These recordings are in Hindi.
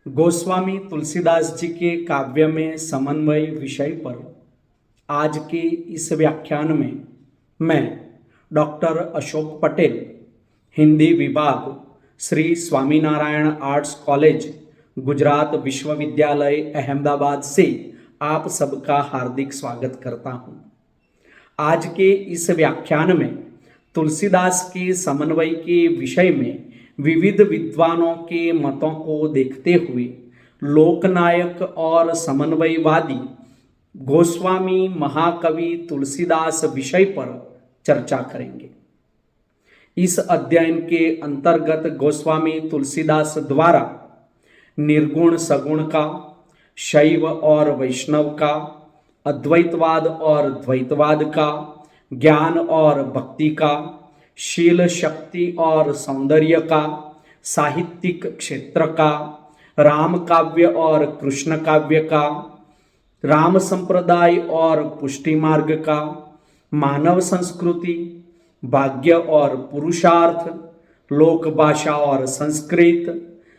गोस्वामी तुलसीदास जी के काव्य में समन्वय विषय पर आज के इस व्याख्यान में मैं डॉक्टर अशोक पटेल, हिंदी विभाग, श्री स्वामीनारायण आर्ट्स कॉलेज, गुजरात विश्वविद्यालय अहमदाबाद से आप सबका हार्दिक स्वागत करता हूं। आज के इस व्याख्यान में तुलसीदास के समन्वय के विषय में विविध विद्वानों के मतों को देखते हुए लोकनायक और समन्वयवादी गोस्वामी महाकवि तुलसीदास विषय पर चर्चा करेंगे। इस अध्ययन के अंतर्गत गोस्वामी तुलसीदास द्वारा निर्गुण सगुण का, शैव और वैष्णव का, अद्वैतवाद और द्वैतवाद का, ज्ञान और भक्ति का, शील शक्ति और सौंदर्य का, साहित्यिक क्षेत्र का, राम काव्य और कृष्ण काव्य का, राम संप्रदाय और पुष्टि मार्ग का, मानव संस्कृति, भाग्य और पुरुषार्थ, लोक भाषा और संस्कृत,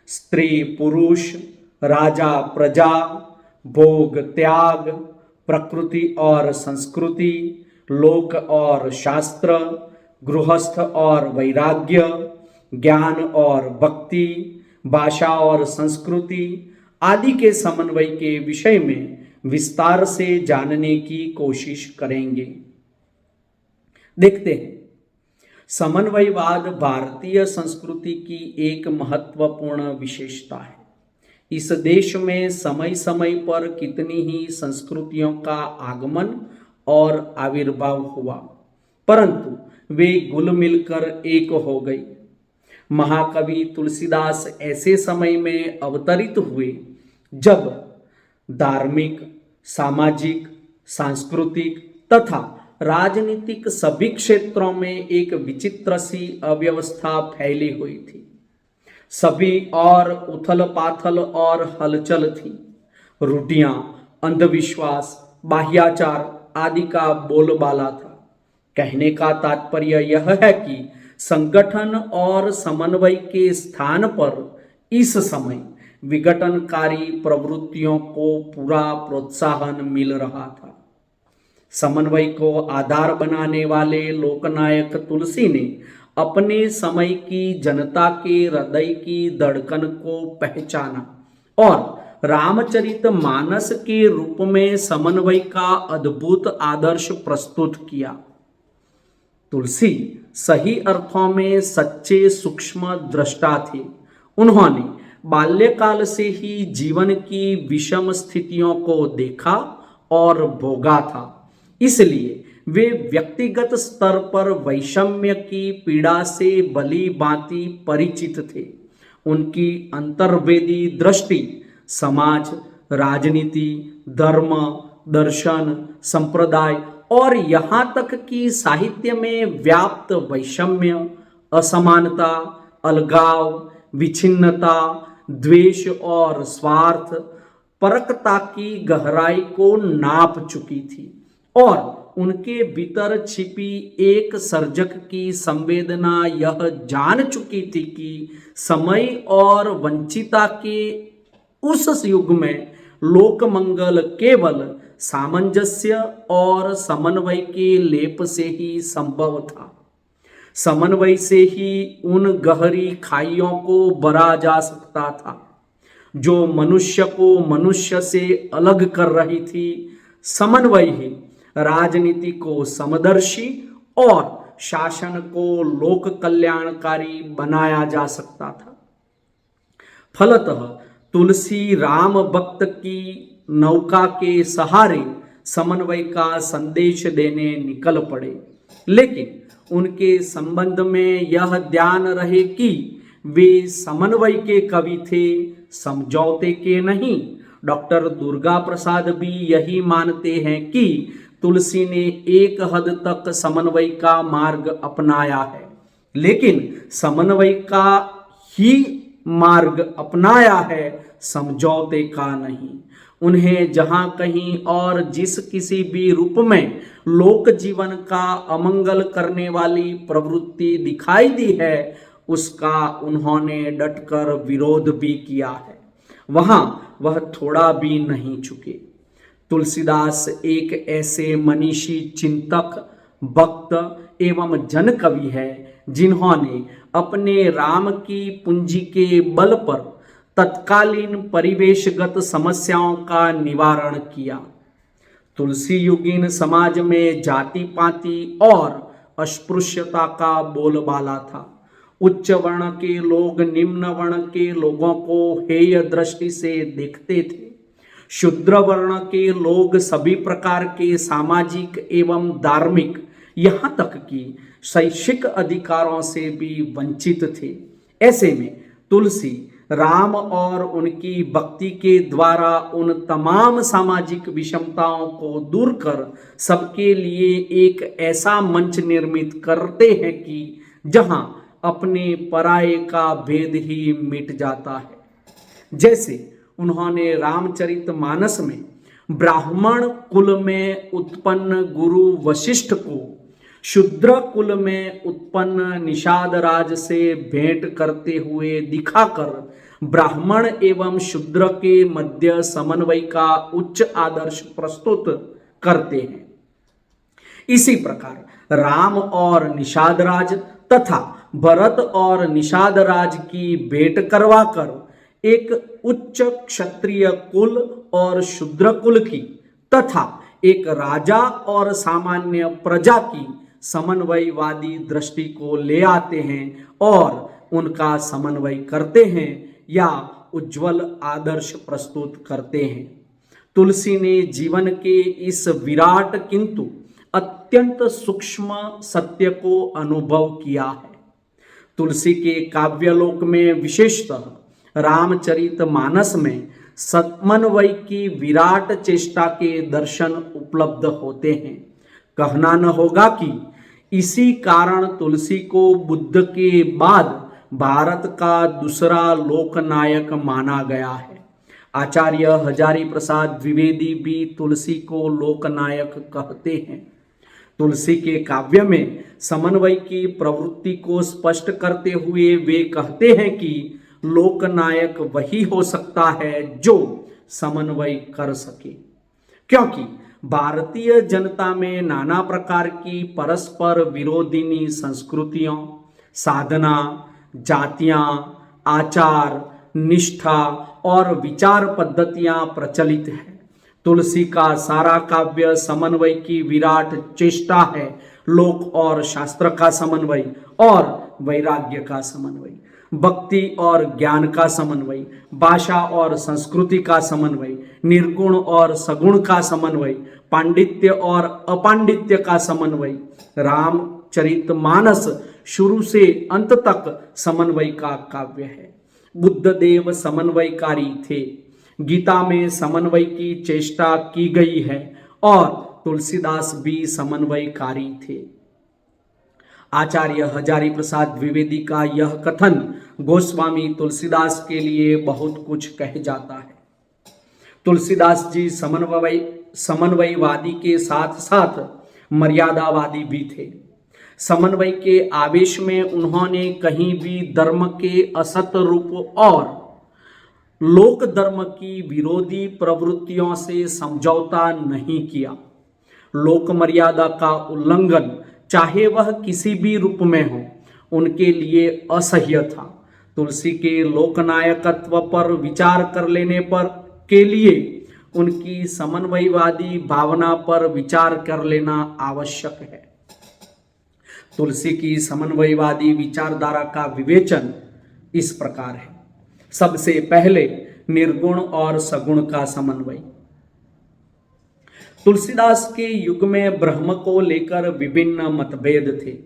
स्त्री पुरुष, राजा प्रजा, भोग त्याग, प्रकृति और संस्कृति, लोक और शास्त्र, गृहस्थ और वैराग्य, ज्ञान और भक्ति, भाषा और संस्कृति आदि के समन्वय के विषय में विस्तार से जानने की कोशिश करेंगे। देखते हैं, समन्वयवाद भारतीय संस्कृति की एक महत्वपूर्ण विशेषता है। इस देश में समय समय पर कितनी ही संस्कृतियों का आगमन और आविर्भाव हुआ, परंतु वे गुल मिलकर एक हो गई। महाकवि तुलसीदास ऐसे समय में अवतरित हुए जब धार्मिक, सामाजिक, सांस्कृतिक तथा राजनीतिक सभी क्षेत्रों में एक विचित्र सी अव्यवस्था फैली हुई थी। सभी और उथल पाथल और हलचल थी। रूढ़ियां, अंधविश्वास, बाह्याचार आदि का बोलबाला था। कहने का तात्पर्य यह है कि संगठन और समन्वय के स्थान पर इस समय विघटनकारी प्रवृत्तियों को पूरा प्रोत्साहन मिल रहा था। समन्वय को आधार बनाने वाले लोकनायक तुलसी ने अपने समय की जनता के हृदय की धड़कन को पहचाना और रामचरित मानस के रूप में समन्वय का अद्भुत आदर्श प्रस्तुत किया। तुलसी सही अर्थों में सच्चे सूक्ष्म दृष्टा थे। उन्होंने बाल्यकाल से ही जीवन की विषम स्थितियों को देखा और भोगा था। इसलिए वे व्यक्तिगत स्तर पर वैषम्य की पीड़ा से भली भांति परिचित थे। उनकी अंतर्वेदी दृष्टि समाज, राजनीति, धर्म, दर्शन, संप्रदाय और यहाँ तक कि साहित्य में व्याप्त वैषम्य, असमानता, अलगाव, विच्छिन्नता, द्वेष और स्वार्थ परकता की गहराई को नाप चुकी थी और उनके भीतर छिपी एक सर्जक की संवेदना यह जान चुकी थी कि समय और वंचिता के उस युग में लोक मंगल केवल सामंजस्य और समन्वय के लेप से ही संभव था। समन्वय से ही उन गहरी खाइयों को भरा जा सकता था जो मनुष्य को मनुष्य से अलग कर रही थी। समन्वय ही राजनीति को समदर्शी और शासन को लोक कल्याणकारी बनाया जा सकता था। फलतः तुलसी राम भक्त की नौका के सहारे समन्वय का संदेश देने निकल पड़े, लेकिन उनके संबंध में यह ध्यान रहे कि वे समन्वय के कवि थे, समझौते के नहीं। डॉक्टर दुर्गा प्रसाद भी यही मानते हैं कि तुलसी ने एक हद तक समन्वय का मार्ग अपनाया है, लेकिन समन्वय का ही मार्ग अपनाया है, समझौते का नहीं। उन्हें जहां कहीं और जिस किसी भी रूप में लोक जीवन का अमंगल करने वाली प्रवृत्ति दिखाई दी है, उसका उन्होंने डटकर विरोध भी किया है। वहां वह थोड़ा भी नहीं चुके। तुलसीदास एक ऐसे मनीषी चिंतक, वक्त एवं जन कवि है जिन्होंने अपने राम की पूंजी के बल पर तत्कालीन परिवेशगत समस्याओं का निवारण किया। तुलसी युगीन समाज में जाति पाति और अस्पृश्यता का बोलबाला था। उच्च वर्ण के लोग निम्न वर्ण के लोगों को हेय दृष्टि से देखते थे। शूद्र वर्ण के लोग सभी प्रकार के सामाजिक एवं धार्मिक, यहाँ तक कि शैक्षिक अधिकारों से भी वंचित थे। ऐसे में तुलसी राम और उनकी भक्ति के द्वारा उन तमाम सामाजिक विषमताओं को दूर कर सबके लिए एक ऐसा मंच निर्मित करते हैं कि जहां अपने पराये का भेद ही मिट जाता है। जैसे उन्होंने रामचरितमानस में ब्राह्मण कुल में उत्पन्न गुरु वशिष्ठ को शूद्र कुल में उत्पन्न निषाद राज से भेंट करते हुए दिखाकर ब्राह्मण एवं शूद्र के मध्य समन्वय का उच्च आदर्श प्रस्तुत करते हैं। इसी प्रकार राम और निषाद राज तथा भरत और निषाद राज की भेंट करवाकर एक उच्च क्षत्रिय कुल और शूद्र कुल की तथा एक राजा और सामान्य प्रजा की समन्वयवादी दृष्टि को ले आते हैं और उनका समन्वय करते हैं या उज्जवल आदर्श प्रस्तुत करते हैं। तुलसी ने जीवन के इस विराट किंतु अत्यंत सूक्ष्म सत्य को अनुभव किया है। तुलसी के काव्यलोक में विशेषतः रामचरितमानस में समन्वय की विराट चेष्टा के दर्शन उपलब्ध होते हैं। कहना न होगा कि इसी कारण तुलसी को बुद्ध के बाद भारत का दूसरा लोकनायक माना गया है। आचार्य हजारी प्रसाद द्विवेदी भी तुलसी को लोकनायक कहते हैं। तुलसी के काव्य में समन्वय की प्रवृत्ति को स्पष्ट करते हुए वे कहते हैं कि लोकनायक वही हो सकता है जो समन्वय कर सके, क्योंकि भारतीय जनता में नाना प्रकार की परस्पर विरोधिनी संस्कृतियों, साधना, जातियां, आचार, निष्ठा और विचार पद्धतियां प्रचलित है। तुलसी का सारा काव्य समन्वय की विराट चेष्टा है। लोक और शास्त्र का समन्वय और वैराग्य का समन्वय, भक्ति और ज्ञान का समन्वय, भाषा और संस्कृति का समन्वय, निर्गुण और सगुण का समन्वय, पांडित्य और अपांडित्य का समन्वय। रामचरितमानस शुरू से अंत तक समन्वय का काव्य है। बुद्धदेव समन्वयकारी थे। गीता में समन्वय की चेष्टा की गई है और तुलसीदास भी समन्वयकारी थे। आचार्य हजारी प्रसाद द्विवेदी का यह कथन गोस्वामी तुलसीदास के लिए बहुत कुछ कह जाता है। तुलसीदास जी समन्वयवादी के साथ साथ मर्यादावादी भी थे। समन्वय के आवेश में उन्होंने कहीं भी धर्म के असत रूप और लोक धर्म की विरोधी प्रवृत्तियों से समझौता नहीं किया। लोक मर्यादा का उल्लंघन, चाहे वह किसी भी रूप में हो, उनके लिए असह्य था। तुलसी के लोकनायकत्व पर विचार कर लेने पर के लिए उनकी समन्वयवादी भावना पर विचार कर लेना आवश्यक है। तुलसी की समन्वयवादी विचारधारा का विवेचन इस प्रकार है। सबसे पहले निर्गुण और सगुण का समन्वय। तुलसीदास के युग में ब्रह्म को लेकर विभिन्न मतभेद थे।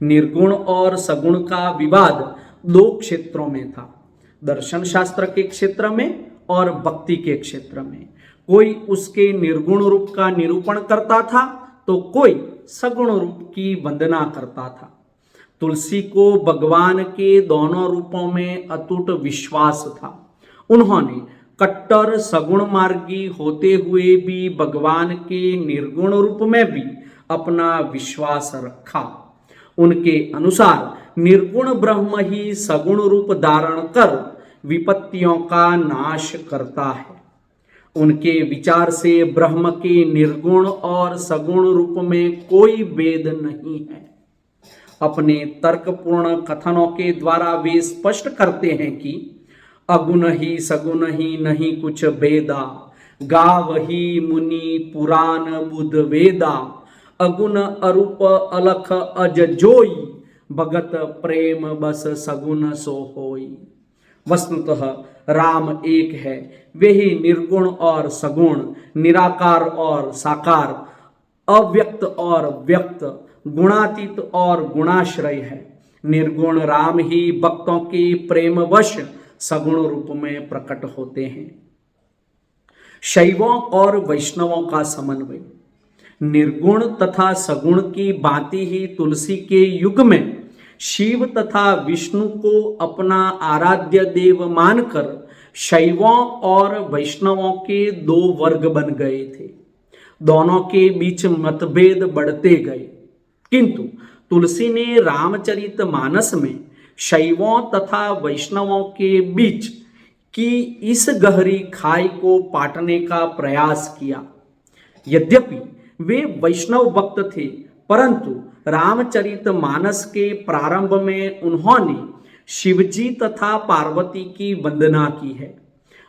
निर्गुण और सगुण का विवाद दो क्षेत्रों में था, दर्शन शास्त्र के क्षेत्र में और भक्ति के क्षेत्र में। कोई उसके निर्गुण रूप का निरूपण करता था तो कोई सगुण रूप की वंदना करता था। तुलसी को भगवान के दोनों रूपों में अटूट विश्वास था। उन्होंने कट्टर सगुण मार्गी होते हुए भी भगवान के निर्गुण रूप में भी अपना विश्वास रखा। उनके अनुसार निर्गुण ब्रह्म ही सगुण रूप धारण कर विपत्तियों का नाश करता है। उनके विचार से ब्रह्म के निर्गुण और सगुण रूप में कोई भेद नहीं है। अपने तर्कपूर्ण कथनों के द्वारा वे स्पष्ट करते हैं कि अगुण ही सगुण ही नहीं कुछ भेदा, गाव ही मुनि पुराण बुध वेदा, अगुण अरूप अलख अज जोई, भगत प्रेम बस सगुण सो होई। वस्तुतः राम एक है, वे ही निर्गुण और सगुण, निराकार और साकार, अव्यक्त और व्यक्त, गुणातीत और गुणाश्रय है। निर्गुण राम ही भक्तों के प्रेमवश सगुण रूप में प्रकट होते हैं। शैवों और वैष्णवों का समन्वय। निर्गुण तथा सगुण की भांति ही तुलसी के युग में शिव तथा विष्णु को अपना आराध्य देव मानकर शैवों और वैष्णवों के दो वर्ग बन गए थे। दोनों के बीच मतभेद बढ़ते गए, किंतु तुलसी ने रामचरितमानस में शैवों तथा वैष्णवों के बीच की इस गहरी खाई को पाटने का प्रयास किया। यद्यपि वे वैष्णव भक्त थे, परंतु रामचरितमानस के प्रारंभ में उन्होंने शिवजी तथा पार्वती की वंदना की है।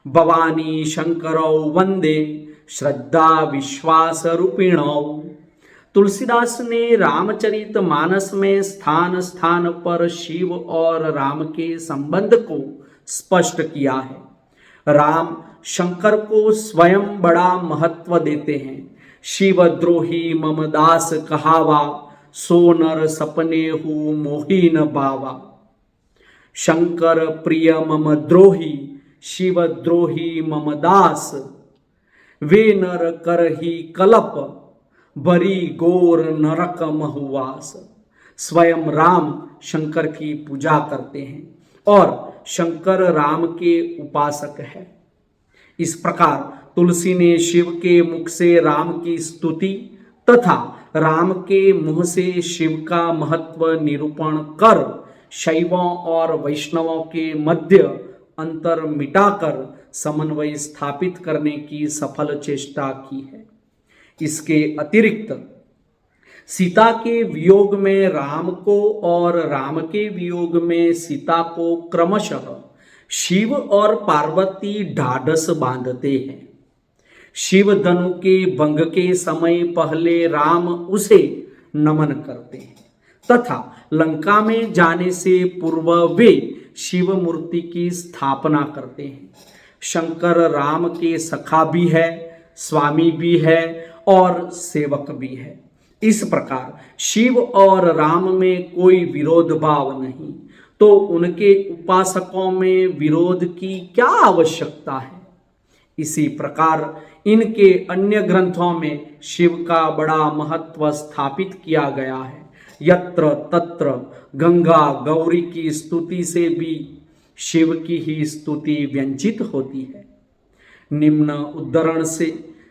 भवानी शंकरौ वंदे श्रद्धा विश्वास रूपिणौ। तुलसीदास ने रामचरितमानस में स्थान स्थान पर शिव और राम के संबंध को स्पष्ट किया है। राम शंकर को स्वयं बड़ा महत्व देते हैं। शिवद्रोही मम दास कहावा, सो नर सपने हु मोही न बावा। शंकर प्रिय मम द्रोही, शिवद्रोही मम दास, वे नर करही कलप, बरी गोर नरक महुवास। स्वयं राम शंकर की पूजा करते हैं और शंकर राम के उपासक है। इस प्रकार तुलसी ने शिव के मुख से राम की स्तुति तथा राम के मुंह से शिव का महत्व निरूपण कर शैवों और वैष्णवों के मध्य अंतर मिटाकर समन्वय स्थापित करने की सफल चेष्टा की है। इसके अतिरिक्त सीता के वियोग में राम को और राम के वियोग में सीता को क्रमशः शिव और पार्वती ढाढ़स बांधते हैं। शिव धनु के भंग के समय पहले राम उसे नमन करते हैं तथा लंका में जाने से पूर्व वे शिव मूर्ति की स्थापना करते हैं। शंकर राम के सखा भी है, स्वामी भी है और सेवक भी है। इस प्रकार शिव और राम में कोई विरोध भाव नहीं, तो उनके उपासकों में विरोध की क्या आवश्यकता है। इसी प्रकार इनके अन्य ग्रंथों में शिव का बड़ा महत्व स्थापित किया गया है। यत्र तत्र गंगा गौरी की स्तुति से भी शिव की ही स्तुति व्यंजित होती है। निम्न उद्धरण से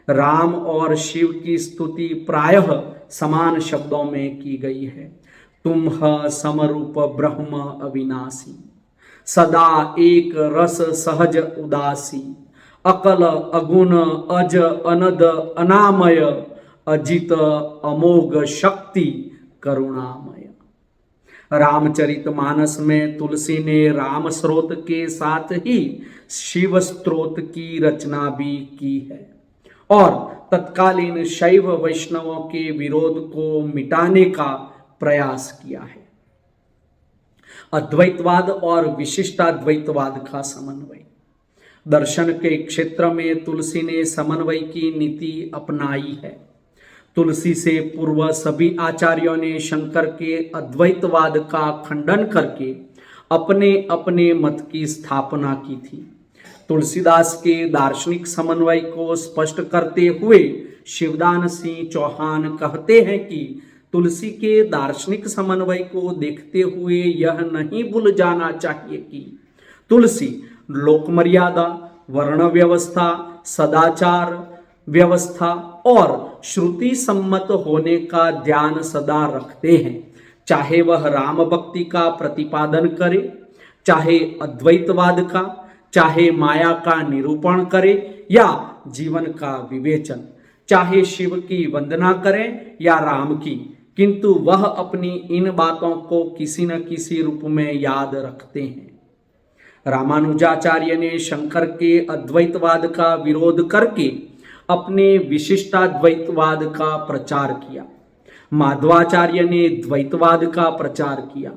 राम और शिव की स्तुति प्रायः समान शब्दों में की गई है। तुम समरूप ब्रह्म अविनाशी, सदा एक रस सहज उदासी, अकल अगुण अज अनद अनामय, अजित अमोघ शक्ति करुणामय। रामचरितमानस में तुलसी ने राम स्रोत के साथ ही शिव स्त्रोत की रचना भी की है और तत्कालीन शैव वैष्णवों के विरोध को मिटाने का प्रयास किया है। अद्वैतवाद और विशिष्टाद्वैतवाद का समन्वय। दर्शन के क्षेत्र में तुलसी ने समन्वय की नीति अपनाई है। तुलसी से पूर्व सभी आचार्यों ने शंकर के अद्वैतवाद का खंडन करके अपने अपने मत की स्थापना की थी। तुलसीदास के दार्शनिक समन्वय को स्पष्ट करते हुए शिवदान सिंह चौहान कहते हैं कि तुलसी के दार्शनिक समन्वय को देखते हुए यह नहीं भूल जाना चाहिए कि तुलसी लोक मर्यादा, वर्ण व्यवस्था, सदाचार व्यवस्था और श्रुति सम्मत होने का ध्यान सदा रखते हैं, चाहे वह राम भक्ति का प्रतिपादन करे, चाहे अद्वैतवाद का, चाहे माया का निरूपण करे या जीवन का विवेचन, चाहे शिव की वंदना करें या राम की, किंतु वह अपनी इन बातों को किसी न किसी रूप में याद रखते हैं। रामानुजाचार्य ने शंकर के अद्वैतवाद का विरोध करके अपने विशिष्टाद्वैतवाद का प्रचार किया। माधवाचार्य ने द्वैतवाद का प्रचार किया।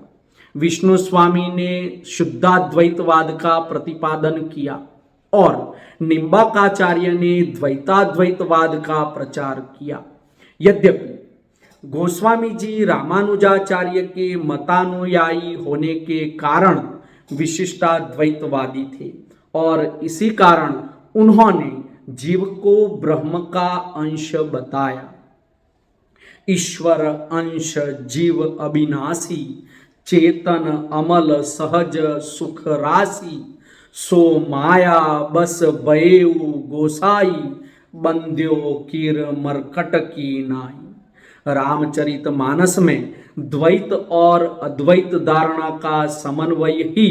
विष्णु स्वामी ने शुद्धाद्वैतवाद का प्रतिपादन किया और निम्बाकाचार्य ने द्वैताद्वैतवाद का प्रचार किया। यद्यपि गोस्वामी जी रामानुजाचार्य के मतानुयायी होने के कारण विशिष्टाद्वैतवादी थे और इसी कारण उन्होंने जीव को ब्रह्म का अंश बताया। ईश्वर अंश जीव अविनाशी, चेतन अमल सहज सुख राशि, सो माया बस बयेऊ गोसाई, बंद्यो कीर मरकट की नाई। रामचरितमानस में द्वैत और अद्वैत धारणा का समन्वय ही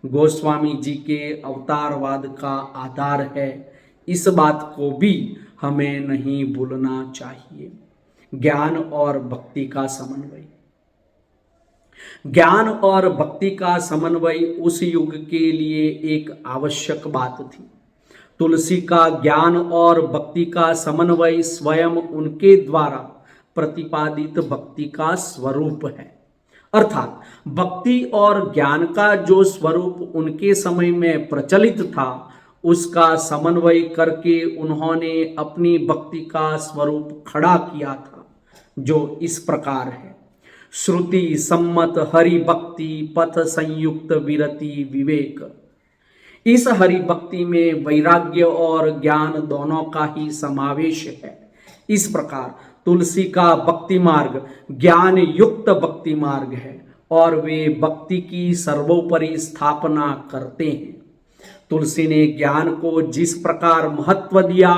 गोस्वामी जी के अवतारवाद का आधार है। इस बात को भी हमें नहीं भूलना चाहिए। ज्ञान और भक्ति का समन्वय। ज्ञान और भक्ति का समन्वय उस युग के लिए एक आवश्यक बात थी। तुलसी का ज्ञान और भक्ति का समन्वय स्वयं उनके द्वारा प्रतिपादित भक्ति का स्वरूप है। अर्थात भक्ति और ज्ञान का जो स्वरूप उनके समय में प्रचलित था, उसका समन्वय करके उन्होंने अपनी भक्ति का स्वरूप खड़ा किया था, जो इस प्रकार है। श्रुति सम्मत हरि भक्ति पथ संयुक्त विरति विवेक। इस हरि भक्ति में वैराग्य और ज्ञान दोनों का ही समावेश है। इस प्रकार तुलसी का भक्ति मार्ग ज्ञान युक्त भक्ति मार्ग है और वे भक्ति की सर्वोपरि स्थापना करते हैं। तुलसी ने ज्ञान को जिस प्रकार महत्व दिया,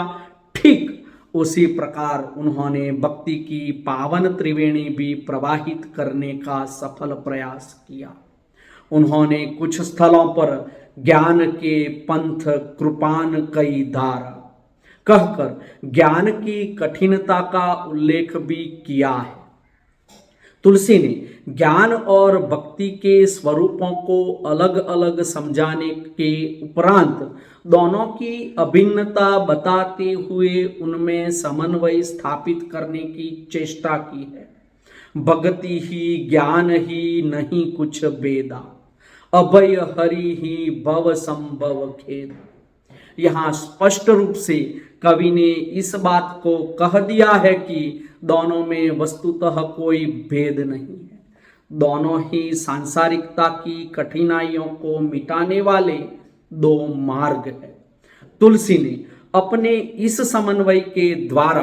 ठीक उसी प्रकार उन्होंने भक्ति की पावन त्रिवेणी भी प्रवाहित करने का सफल प्रयास किया। उन्होंने कुछ स्थलों पर ज्ञान के पंथ कृपान कई धारा कहकर ज्ञान की कठिनता का उल्लेख भी किया है। तुलसी ने ज्ञान और भक्ति के स्वरूपों को अलग अलग समझाने के उपरांत दोनों की अभिन्नता बताते हुए उनमें समन्वय स्थापित करने की चेष्टा की है। भक्ति ही ज्ञान ही नहीं कुछ बेदा, अभय हरि ही भव संभव खेद। यहाँ स्पष्ट रूप से कवि ने इस बात को कह दिया है कि दोनों में वस्तुतः कोई भेद नहीं है। दोनों ही सांसारिकता की कठिनाइयों को मिटाने वाले दो मार्ग हैं। तुलसी ने अपने इस समन्वय के द्वारा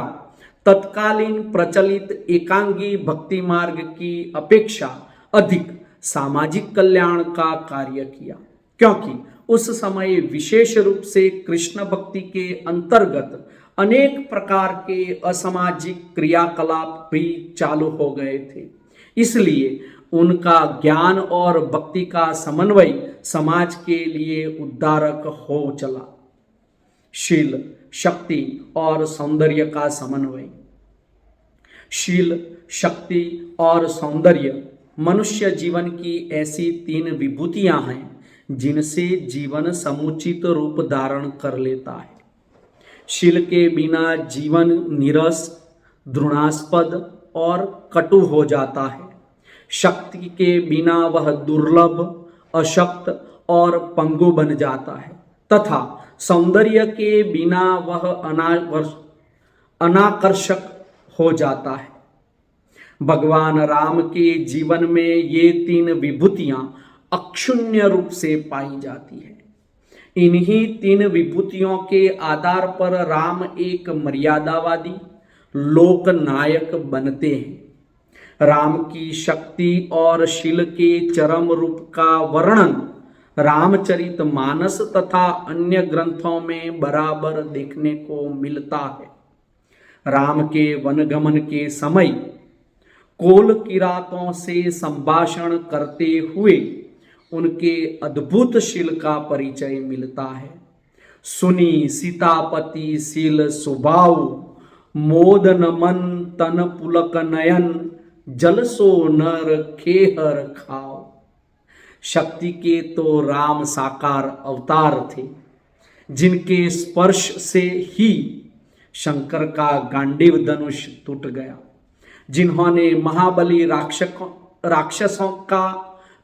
तत्कालीन प्रचलित एकांगी भक्ति मार्ग की अपेक्षा अधिक सामाजिक कल्याण का कार्य किया, क्योंकि उस समय विशेष रूप से कृष्ण भक्ति के अंतर्गत अनेक प्रकार के असामाजिक क्रियाकलाप भी चालू हो गए थे। इसलिए उनका ज्ञान और भक्ति का समन्वय समाज के लिए उद्धारक हो चला। शील, शक्ति और सौंदर्य का समन्वय। शील, शक्ति और सौंदर्य मनुष्य जीवन की ऐसी तीन विभूतियां हैं जिनसे जीवन समुचित रूप धारण कर लेता है। शील के बिना जीवन नीरस, घृणास्पद और कटु हो जाता है। शक्ति के बिना वह दुर्लभ, अशक्त और पंगु बन जाता है तथा सौंदर्य के बिना वह अनाकर्षक हो जाता है। भगवान राम के जीवन में ये तीन विभूतियां अक्षुण्य रूप से पाई जाती है। इन्हीं तीन विभूतियों के आधार पर राम एक मर्यादावादी लोकनायक बनते हैं। राम की शक्ति और शील के चरम रूप का वर्णन रामचरितमानस तथा अन्य ग्रंथों में बराबर देखने को मिलता है। राम के वनगमन के समय कोल किरातों से संभाषण करते हुए उनके अद्भुत शील का परिचय मिलता है। सुनी सीतापति शील स्वभाव, मोद न मन तन पुलक नयन, जलसो नर खेहर खाओ। शक्ति के तो राम साकार अवतार थे, जिनके स्पर्श से ही शंकर का गांडीव धनुष टूट गया, जिन्होंने महाबली राक्षसों का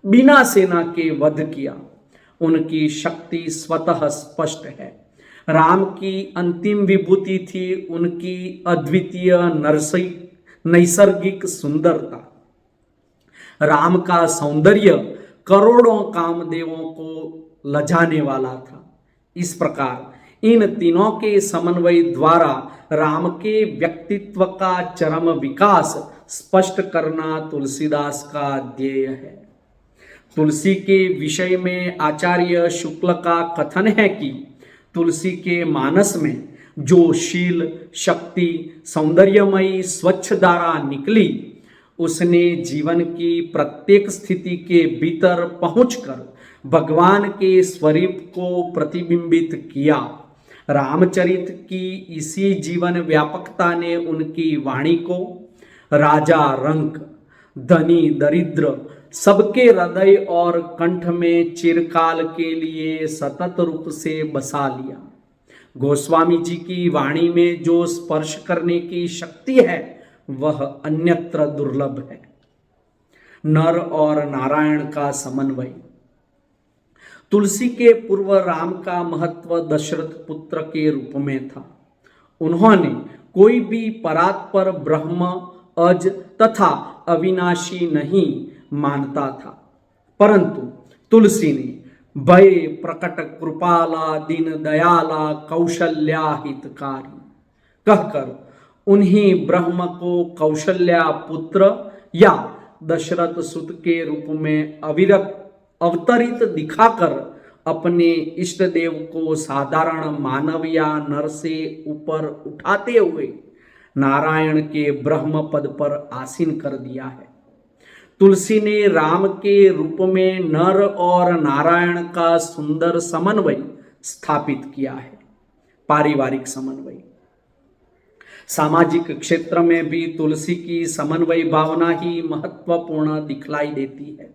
बिना सेना के वध किया। उनकी शक्ति स्वतः स्पष्ट है। राम की अंतिम विभूति थी उनकी अद्वितीय नैसर्गिक सुंदरता। राम का सौंदर्य करोड़ों कामदेवों को लजाने वाला था। इस प्रकार इन तीनों के समन्वय द्वारा राम के व्यक्तित्व का चरम विकास स्पष्ट करना तुलसीदास का ध्येय है। तुलसी के विषय में आचार्य शुक्ल का कथन है कि तुलसी के मानस में जो शील, शक्ति, सौंदर्यमयी स्वच्छ धारा निकली, उसने जीवन की प्रत्येक स्थिति के भीतर पहुंचकर भगवान के स्वरूप को प्रतिबिंबित किया। रामचरित की इसी जीवन व्यापकता ने उनकी वाणी को राजा रंक, धनी दरिद्र सबके हृदय और कंठ में चिरकाल के लिए सतत रूप से बसा लिया। गोस्वामी जी की वाणी में जो स्पर्श करने की शक्ति है वह अन्यत्र दुर्लभ है। नर और नारायण का समन्वय। तुलसी के पूर्व राम का महत्व दशरथ पुत्र के रूप में था। उन्होंने कोई भी परात्पर ब्रह्म, अज तथा अविनाशी नहीं मानता था, परंतु तुलसी ने भय प्रकट कृपाला दीन दयाला कौशल्या हितकारी कहकर उन्हीं ब्रह्म को कौशल्या पुत्र या दशरथ सुत के रूप में अवतरित दिखाकर अपने इष्ट देव को साधारण मानव या नर से ऊपर उठाते हुए नारायण के ब्रह्म पद पर आसीन कर दिया है। तुलसी ने राम के रूप में नर और नारायण का सुंदर समन्वय स्थापित किया है। पारिवारिक समन्वय। सामाजिक क्षेत्र में भी तुलसी की समन्वय भावना ही महत्वपूर्ण दिखलाई देती है।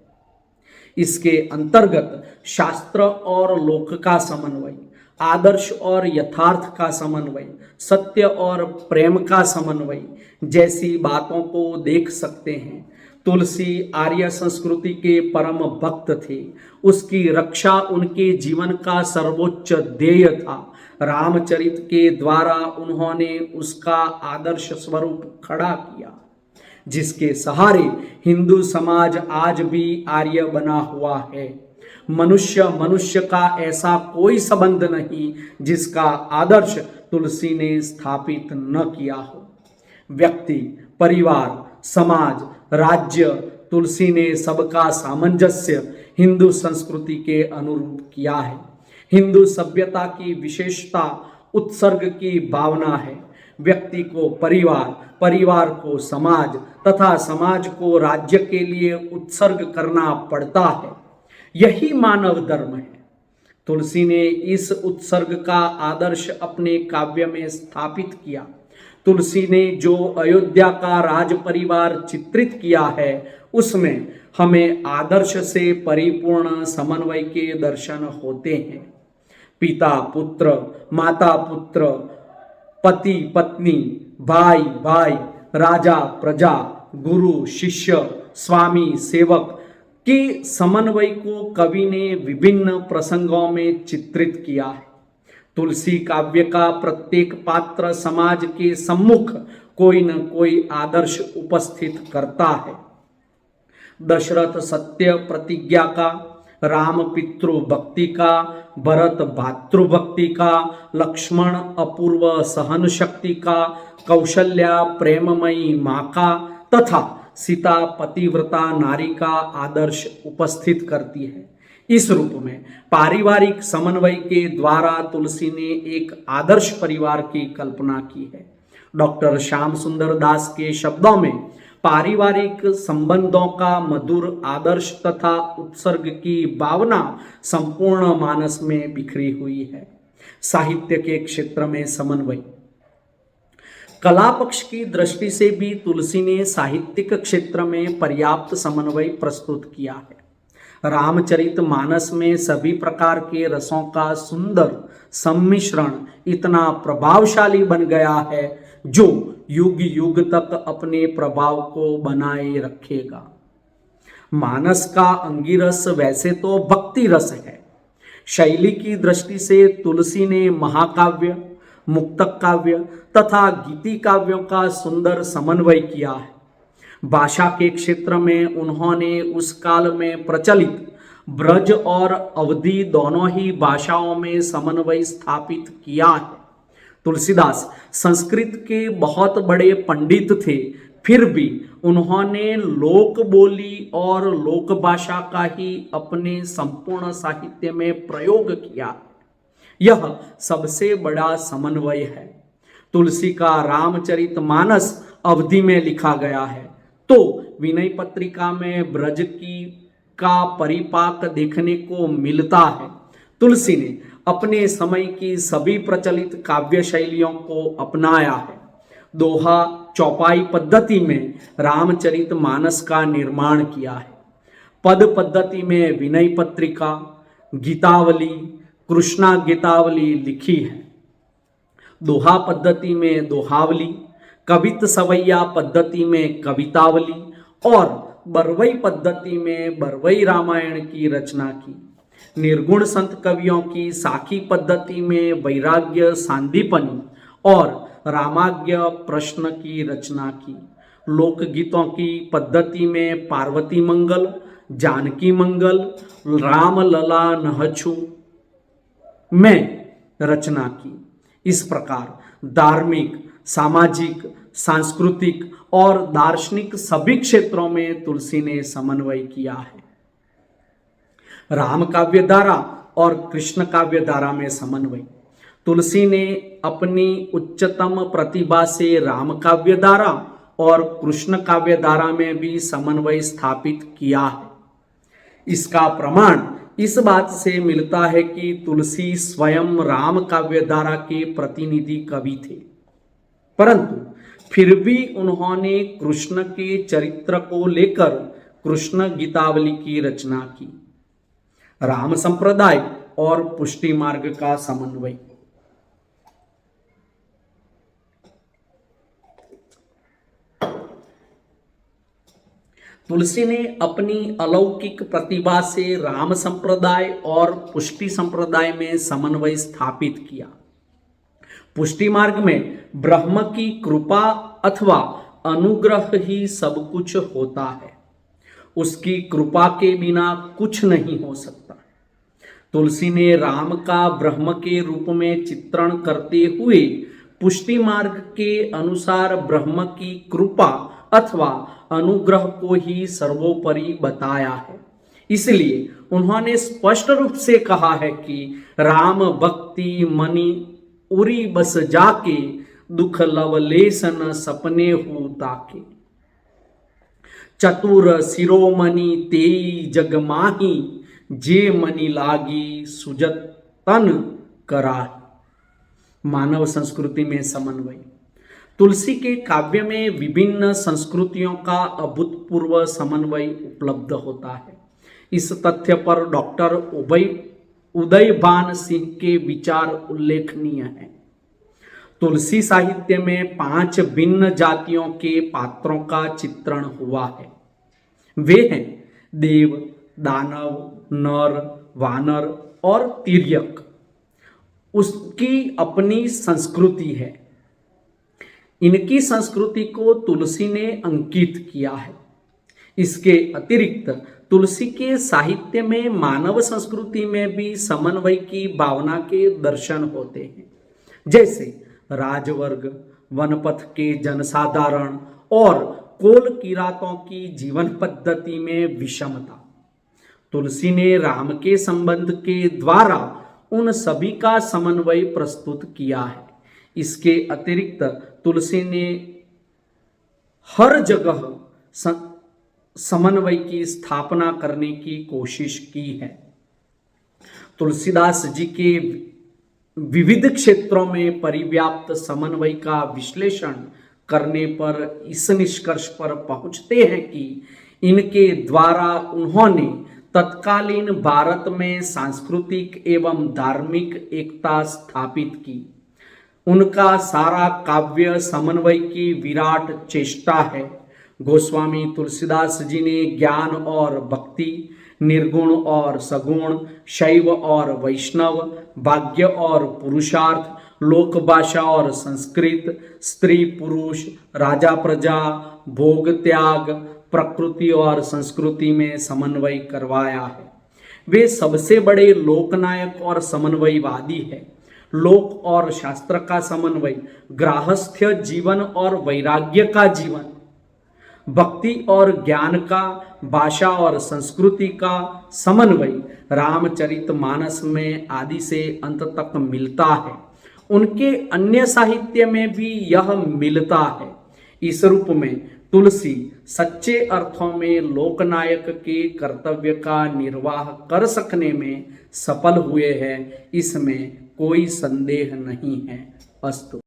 इसके अंतर्गत शास्त्र और लोक का समन्वय, आदर्श और यथार्थ का समन्वय, सत्य और प्रेम का समन्वय जैसी बातों को देख सकते हैं। तुलसी आर्य संस्कृति के परम भक्त थे। उसकी रक्षा उनके जीवन का सर्वोच्च ध्येय था। रामचरित के द्वारा उन्होंने उसका आदर्श स्वरूप खड़ा किया, जिसके सहारे हिंदू समाज आज भी आर्य बना हुआ है। मनुष्य का ऐसा कोई संबंध नहीं जिसका आदर्श तुलसी ने स्थापित न किया हो। व्यक्ति, परिवार, समाज, राज्य, तुलसी ने सबका सामंजस्य हिंदू संस्कृति के अनुरूप किया है। हिंदू सभ्यता की विशेषता उत्सर्ग की भावना है। व्यक्ति को परिवार, परिवार को समाज तथा समाज को राज्य के लिए उत्सर्ग करना पड़ता है। यही मानव धर्म है। तुलसी ने इस उत्सर्ग का आदर्श अपने काव्य में स्थापित किया। तुलसी ने जो अयोध्या का राज परिवार चित्रित किया है, उसमें हमें आदर्श से परिपूर्ण समन्वय के दर्शन होते हैं। पिता पुत्र, माता पुत्र, पति पत्नी, भाई भाई, राजा प्रजा, गुरु शिष्य, स्वामी सेवक के समन्वय को कवि ने विभिन्न प्रसंगों में चित्रित किया है। तुलसी काव्य का प्रत्येक पात्र समाज के सम्मुख कोई न कोई आदर्श उपस्थित करता है। दशरथ सत्य प्रतिज्ञा का, राम पितृ भक्ति का, भरत भातृभक्ति का, लक्ष्मण अपूर्व सहन शक्ति का, कौशल्या प्रेममयी माँ का तथा सीता पतिव्रता नारी का आदर्श उपस्थित करती है। इस रूप में पारिवारिक समन्वय के द्वारा तुलसी ने एक आदर्श परिवार की कल्पना की है। डॉक्टर श्याम सुंदर दास के शब्दों में पारिवारिक संबंधों का मधुर आदर्श तथा उत्सर्ग की भावना संपूर्ण मानस में बिखरी हुई है। साहित्य के क्षेत्र में समन्वय। कला पक्ष की दृष्टि से भी तुलसी ने साहित्यिक क्षेत्र में पर्याप्त समन्वय प्रस्तुत किया है। रामचरितमानस में सभी प्रकार के रसों का सुंदर सम्मिश्रण इतना प्रभावशाली बन गया है जो युग युग तक अपने प्रभाव को बनाए रखेगा। मानस का अंगिरस वैसे तो भक्ति रस है। शैली की दृष्टि से तुलसी ने महाकाव्य, मुक्तक काव्य तथा गीति काव्यों का सुंदर समन्वय किया है। भाषा के क्षेत्र में उन्होंने उस काल में प्रचलित ब्रज और अवधी दोनों ही भाषाओं में समन्वय स्थापित किया है। तुलसीदास संस्कृत के बहुत बड़े पंडित थे, फिर भी उन्होंने लोक बोली और लोक भाषा का ही अपने संपूर्ण साहित्य में प्रयोग किया। यह सबसे बड़ा समन्वय है। तुलसी का रामचरितमानस अवधि में लिखा गया है तो विनय पत्रिका में ब्रज की का परिपाक देखने को मिलता है। तुलसी ने अपने समय की सभी प्रचलित काव्य शैलियों को अपनाया है। दोहा चौपाई पद्धति में रामचरितमानस का निर्माण किया है। पद पद्धति में विनय पत्रिका, गीतावली, कृष्णा गीतावली लिखी है। दोहा पद्धति में दोहावली, कवित सवैया पद्धति में कवितावली और बरवई पद्धति में बरवई रामायण की रचना की। निर्गुण संत कवियों की साखी पद्धति में वैराग्य सांदीपनी और रामाज्ञ प्रश्न की रचना की। लोकगीतों की पद्धति में पार्वती मंगल, जानकी मंगल, राम लला नहछु में रचना की। इस प्रकार धार्मिक, सामाजिक, सांस्कृतिक और दार्शनिक सभी क्षेत्रों में तुलसी ने समन्वय किया है। राम काव्य धारा और कृष्ण काव्य धारा में समन्वय। तुलसी ने अपनी उच्चतम प्रतिभा से राम काव्य धारा और कृष्ण काव्य धारा में भी समन्वय स्थापित किया है। इसका प्रमाण इस बात से मिलता है कि तुलसी स्वयं राम काव्य धारा के प्रतिनिधि कवि थे, परंतु फिर भी उन्होंने कृष्ण के चरित्र को लेकर कृष्ण गीतावली की रचना की। राम संप्रदाय और पुष्टि मार्ग का समन्वय। तुलसी ने अपनी अलौकिक प्रतिभा से राम संप्रदाय और पुष्टि संप्रदाय में समन्वय स्थापित किया। पुष्टि मार्ग में ब्रह्म की कृपा अथवा अनुग्रह ही सब कुछ होता है। उसकी कृपा के बिना कुछ नहीं हो सकता। तुलसी ने राम का ब्रह्म के रूप में चित्रण करते हुए पुष्टि मार्ग के अनुसार ब्रह्म की कृपा अथवा अनुग्रह को ही सर्वोपरि बताया है। इसलिए उन्होंने स्पष्ट रूप से कहा है कि राम भक्ति मनि उरी बस जाके, दुख लवलेसन सपने हो ताके। चतुर शिरोमणि तेई जग माही, जे मनि लागी सुजत तन कराही। मानव संस्कृति में समन्वय। तुलसी के काव्य में विभिन्न संस्कृतियों का अभूतपूर्व समन्वय उपलब्ध होता है। इस तथ्य पर डॉक्टर उदयभान सिंह के विचार उल्लेखनीय हैं। तुलसी साहित्य में 5 भिन्न जातियों के पात्रों का चित्रण हुआ है। वे हैं देव, दानव, नर, वानर और तिर्यक। उसकी अपनी संस्कृति है। इनकी संस्कृति को तुलसी ने अंकित किया है। इसके अतिरिक्त तुलसी के साहित्य में मानव संस्कृति में भी समन्वय की भावना के दर्शन होते हैं, जैसे राजवर्ग, वनपथ के जनसाधारण और कोल किरातों की जीवन पद्धति में विषमता। तुलसी ने राम के संबंध के द्वारा उन सभी का समन्वय प्रस्तुत किया है। इसके अतिरिक्त तुलसी ने हर जगह समन्वय की स्थापना करने की कोशिश की है। तुलसीदास जी के विविध क्षेत्रों में परिव्याप्त समन्वय का विश्लेषण करने पर इस निष्कर्ष पर पहुंचते हैं कि इनके द्वारा उन्होंने तत्कालीन भारत में सांस्कृतिक एवं धार्मिक एकता स्थापित की। उनका सारा काव्य समन्वय की विराट चेष्टा है। गोस्वामी तुलसीदास जी ने ज्ञान और भक्ति, निर्गुण और सगुण, शैव और वैष्णव, भाग्य और पुरुषार्थ, लोक भाषा और संस्कृत, स्त्री पुरुष, राजा प्रजा, भोग त्याग, प्रकृति और संस्कृति में समन्वय करवाया है। वे सबसे बड़े लोकनायक और समन्वयवादी है। लोक और शास्त्र का समन्वय, गृहस्थ्य जीवन और वैराग्य का जीवन, भक्ति और ज्ञान का, भाषा और संस्कृति का समन्वय रामचरितमानस में आदि से अंत तक मिलता है। उनके अन्य साहित्य में भी यह मिलता है। इस रूप में तुलसी सच्चे अर्थों में लोकनायक के कर्तव्य का निर्वाह कर सकने में सफल हुए हैं, इसमें कोई संदेह नहीं है। अस्तु।